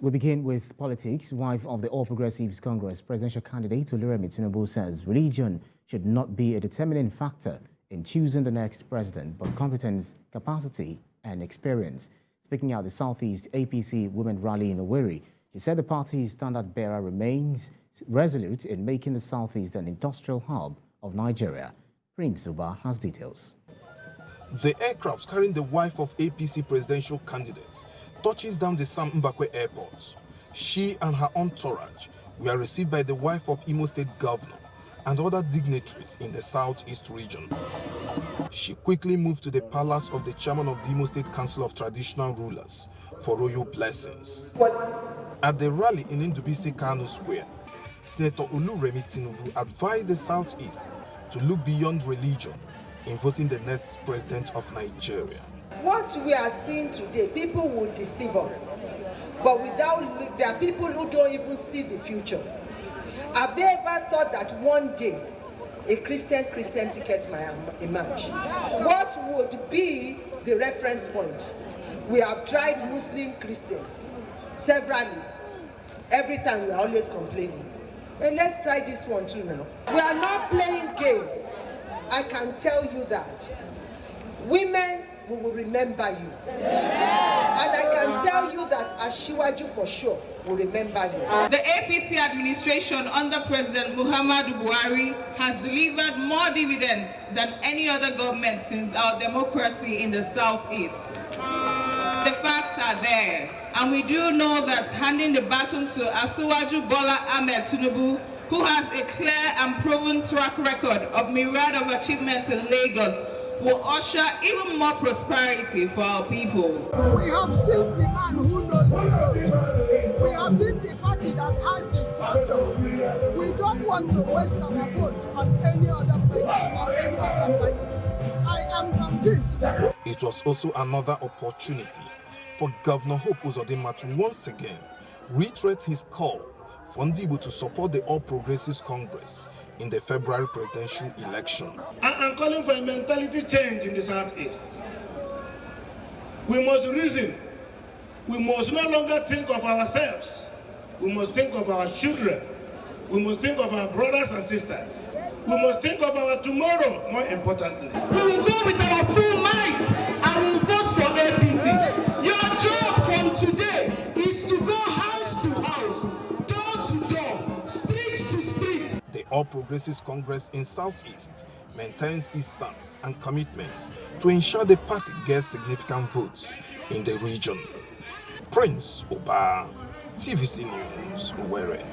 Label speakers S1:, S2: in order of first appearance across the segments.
S1: We begin with politics. Wife of the All Progressives Congress presidential candidate Oluremi Tinubu says religion should not be a determining factor in choosing the next president, but competence, capacity, and experience. Speaking at the South East APC Women rally in Owerri, she said the party's standard bearer remains resolute in making the Southeast an industrial hub of Nigeria. Prince Uba has details.
S2: The aircraft carrying the wife of APC presidential candidate touches down the Sam Mbakwe airport. She and her entourage were received by the wife of Imo State Governor and other dignitaries in the Southeast region. She quickly moved to the palace of the chairman of the Imo State Council of Traditional Rulers for royal blessings. At the rally in Ndubisi Kano Square, Senator Oluremi Tinubu advised the Southeast to look beyond religion in voting the next president of Nigeria.
S3: What we are seeing today, people will deceive us, but there are people who don't even see the future. Have they ever thought that one day a Christian ticket might emerge? What would be the reference point? We have tried Muslim, Christian severally. Every time we are always complaining. And let's try this one too now. We are not playing games. I can tell you that. Women, we will remember you. And I can tell you that Ashiwaju for sure will remember you.
S4: The APC administration under President Muhammadu Buhari has delivered more dividends than any other government since our democracy in the Southeast. The facts are there, and we do know that handing the baton to Asiwaju Bola Ahmed Tinubu, who has a clear and proven track record of myriad of achievements in Lagos, will usher even more prosperity for our people.
S5: We have seen the man who knows the road. We have seen the party that has the structure. We don't want to waste our vote on any other person or any other party. I am convinced.
S2: It was also another opportunity for Governor Hope Uzodinma to once again reiterate his call for Ndibo to support the All Progressives Congress in the February presidential election.
S6: I am calling for a mentality change in the Southeast. We must reason. We must no longer think of ourselves. We must think of our children. We must think of our brothers and sisters. We must think of our tomorrow, more importantly.
S7: We will go with our full might and we will vote for APC. Your job from today is to go house to house, door to door, street to street.
S2: The All Progressives Congress in Southeast maintains its stance and commitment to ensure the party gets significant votes in the region. Prince Oba, TVC News, Owerri.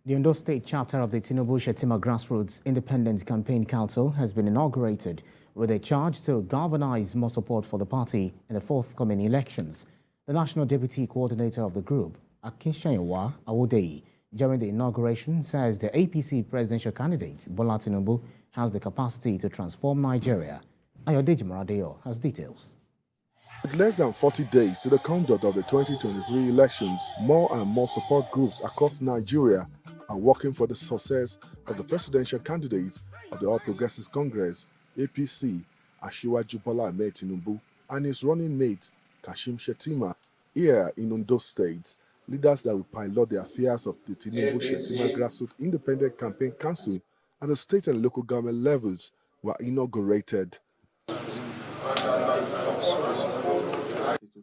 S1: The Ondo State chapter of the Tinubu Shetima Grassroots Independent Campaign Council has been inaugurated with a charge to galvanize more support for the party in the forthcoming elections. The National Deputy Coordinator of the group, Akinshanyewa Awodeyi, during the inauguration says the APC presidential candidate, Bola Tinubu, has the capacity to transform Nigeria. Ayodeji Maradeyo has details.
S8: With less than 40 days to the conduct of the 2023 elections, more and more support groups across Nigeria are working for the success of the presidential candidate of the All Progressives Congress, APC, Asiwaju Bola Ahmed Tinubu, and his running mate, Kashim Shettima. Here in Ondo State, leaders that will pilot the affairs of the Tinubu Shetima Grassroots Independent Campaign Council at the state and local government levels were inaugurated.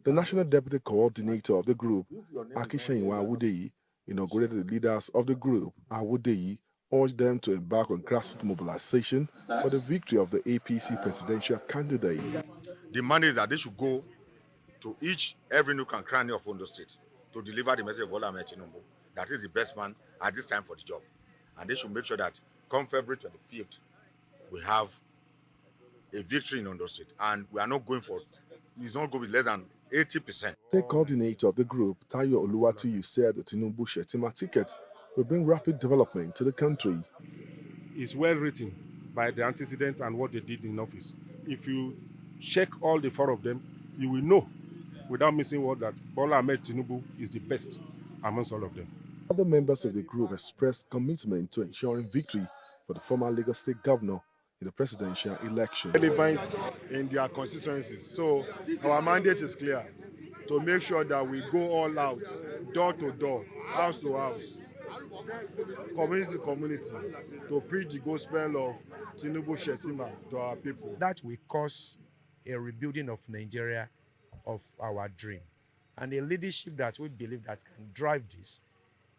S8: The National Deputy Coordinator of the group, Akinshanyewa Awodeyi, inaugurated the leaders of the group. Awodeyi urged them to embark on grassroots mobilization for the victory of the APC presidential candidate.
S9: The mandate is that they should go to every nook and cranny of Ondo State to deliver the message of Bola Ahmed Tinubu. That is the best man at this time for the job. And they should make sure that come February 25th, we have a victory in Ondo State. And we are not going for, it's not going with less than 80%.
S8: The coordinator of the group, Tayo Oluwatuyi, said the Tinubu Shetima ticket will bring rapid development to the country.
S10: It's well written by the antecedents and what they did in office. If you check all the four of them, you will know without missing word that Bola Ahmed Tinubu is the best amongst all of them.
S8: Other members of the group expressed commitment to ensuring victory for the former Lagos State governor in the presidential election.
S11: Relevant in their constituencies. So our mandate is clear, to make sure that we go all out, door to door, house to house, community to community, to preach the gospel of Tinubu Shetima to our people.
S12: That will cause a rebuilding of Nigeria, of our dream. And a leadership that we believe that can drive this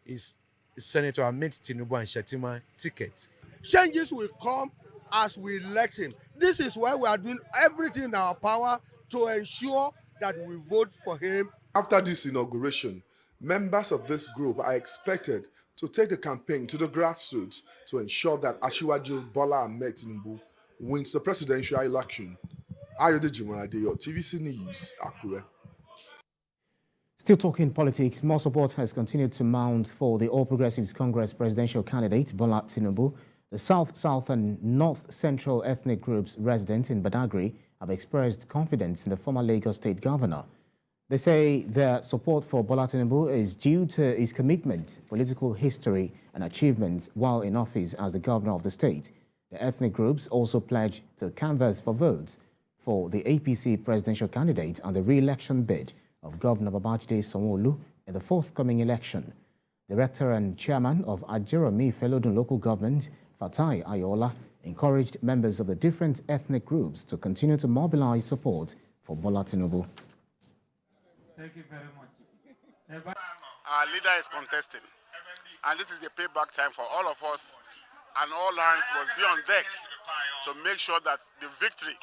S12: is Senator Ahmed Tinubu and Shetima ticket.
S13: Changes will come as we elect him. This is why we are doing everything in our power to ensure that we vote for him.
S8: After this inauguration, members of this group are expected to take the campaign to the grassroots to ensure that Asiwaju Bola Ahmed Tinubu wins the presidential election. Ayodeji Moradeyo, TVC News, Akure.
S1: Still talking politics, more support has continued to mount for the All Progressives Congress presidential candidate Bola Tinubu. The South and North Central ethnic groups resident in Badagry have expressed confidence in the former Lagos State governor. They say their support for Bola Tinubu is due to his commitment, political history and achievements while in office as the governor of the state. The ethnic groups also pledge to canvass for votes for the APC presidential candidate and the re-election bid of Governor Babajide Sanwo-Olu in the forthcoming election. Director and Chairman of Ajeromi Felodun Local Government, Fatai Ayola, encouraged members of the different ethnic groups to continue to mobilize support for Bola Tinubu.
S14: Thank you very much.
S15: Our leader is contesting, and this is the payback time for all of us, and all hands must be on deck to make sure that the victory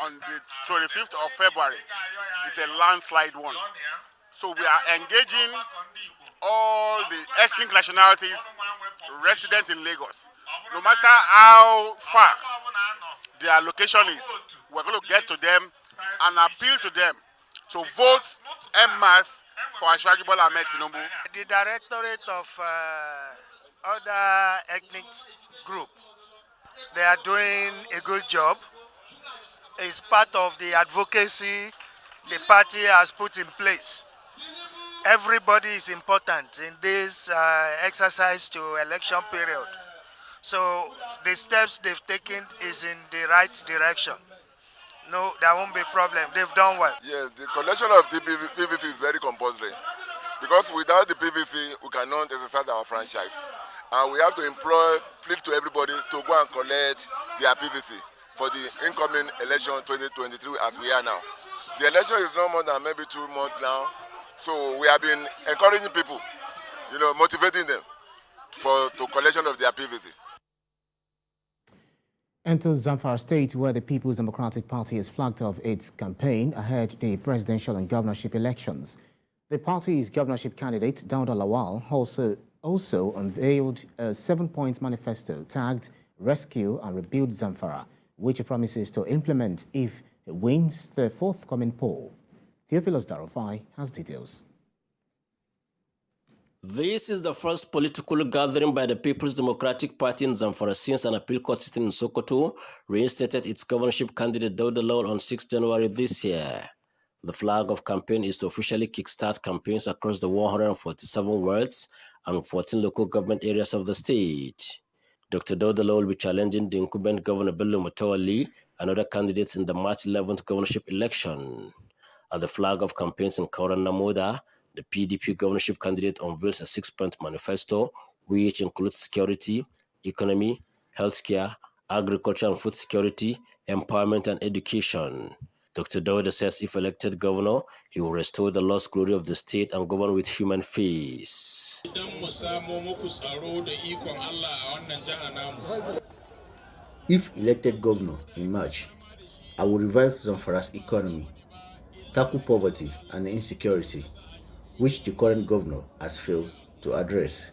S15: on the 25th of February is a landslide one. So we are engaging all the ethnic nationalities residents in Lagos. No matter how far their location is, we're going to get to them and appeal to them to vote en masse for Asiwaju Bola Ahmed Tinubu.
S16: The Directorate of other ethnic group, they are doing a good job. It's part of the advocacy the party has put in place. Everybody is important in this exercise to election period. So the steps they've taken is in the right direction. No, there won't be a problem. They've done well.
S17: Yes, the collection of the PVC is very compulsory because without the PVC, we cannot exercise our franchise. And we have to plead to everybody to go and collect their PVC for the incoming election 2023 as we are now. The election is no more than maybe 2 months now. So we have been encouraging people, motivating them to collection of their PVC.
S1: Enter Zamfara State, where the People's Democratic Party has flagged off its campaign ahead the presidential and governorship elections. The party's governorship candidate, Dauda Lawal, also unveiled a 7-point manifesto tagged Rescue and Rebuild Zamfara, which he promises to implement if he wins the forthcoming poll. Theophilus Darofai has details.
S18: This is the first political gathering by the People's Democratic Party in Zamfara since an appeal court sitting in Sokoto reinstated its governorship candidate Dauda Lawal on 6 January this year. The flag of campaign is to officially kickstart campaigns across the 147 wards and 14 local government areas of the state. Dr. Dauda Lawal will be challenging the incumbent Governor Bello Mutawalli and other candidates in the March 11th governorship election. At the flag of campaigns in Kauran Namoda, the PDP governorship candidate unveils a 6-point manifesto, which includes security, economy, healthcare, agriculture and food security, empowerment and education. Dr. Dauda says if elected governor, he will restore the lost glory of the state and govern with human face.
S19: If elected governor in March, I will revive Zamfara's economy, tackle poverty and insecurity, which the current governor has failed to address.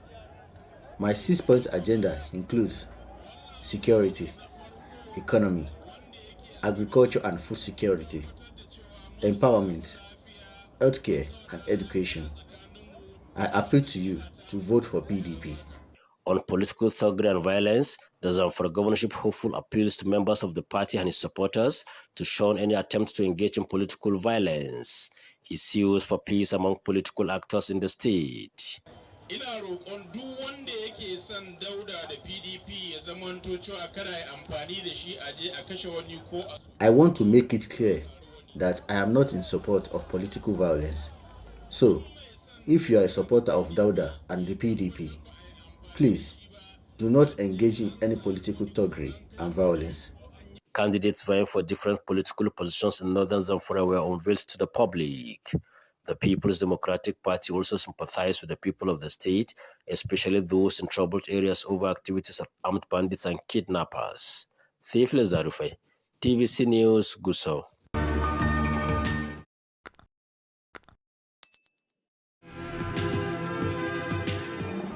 S19: My 6-point agenda includes security, economy, agriculture and food security, empowerment, healthcare and education. I appeal to you to vote for PDP.
S18: On political thuggery and violence, the Zamfara governorship hopeful appeals to members of the party and his supporters to shun any attempt to engage in political violence. He sues for peace among political actors in the state.
S19: I want to make it clear that I am not in support of political violence. So, if you are a supporter of Dauda and the PDP, please do not engage in any political thuggery and violence.
S18: Candidates vying for different political positions in northern Zamfara were unveiled to the public. The People's Democratic Party also sympathized with the people of the state, especially those in troubled areas over activities of armed bandits and kidnappers. Thiefless Zarufai, TVC News, Gusau.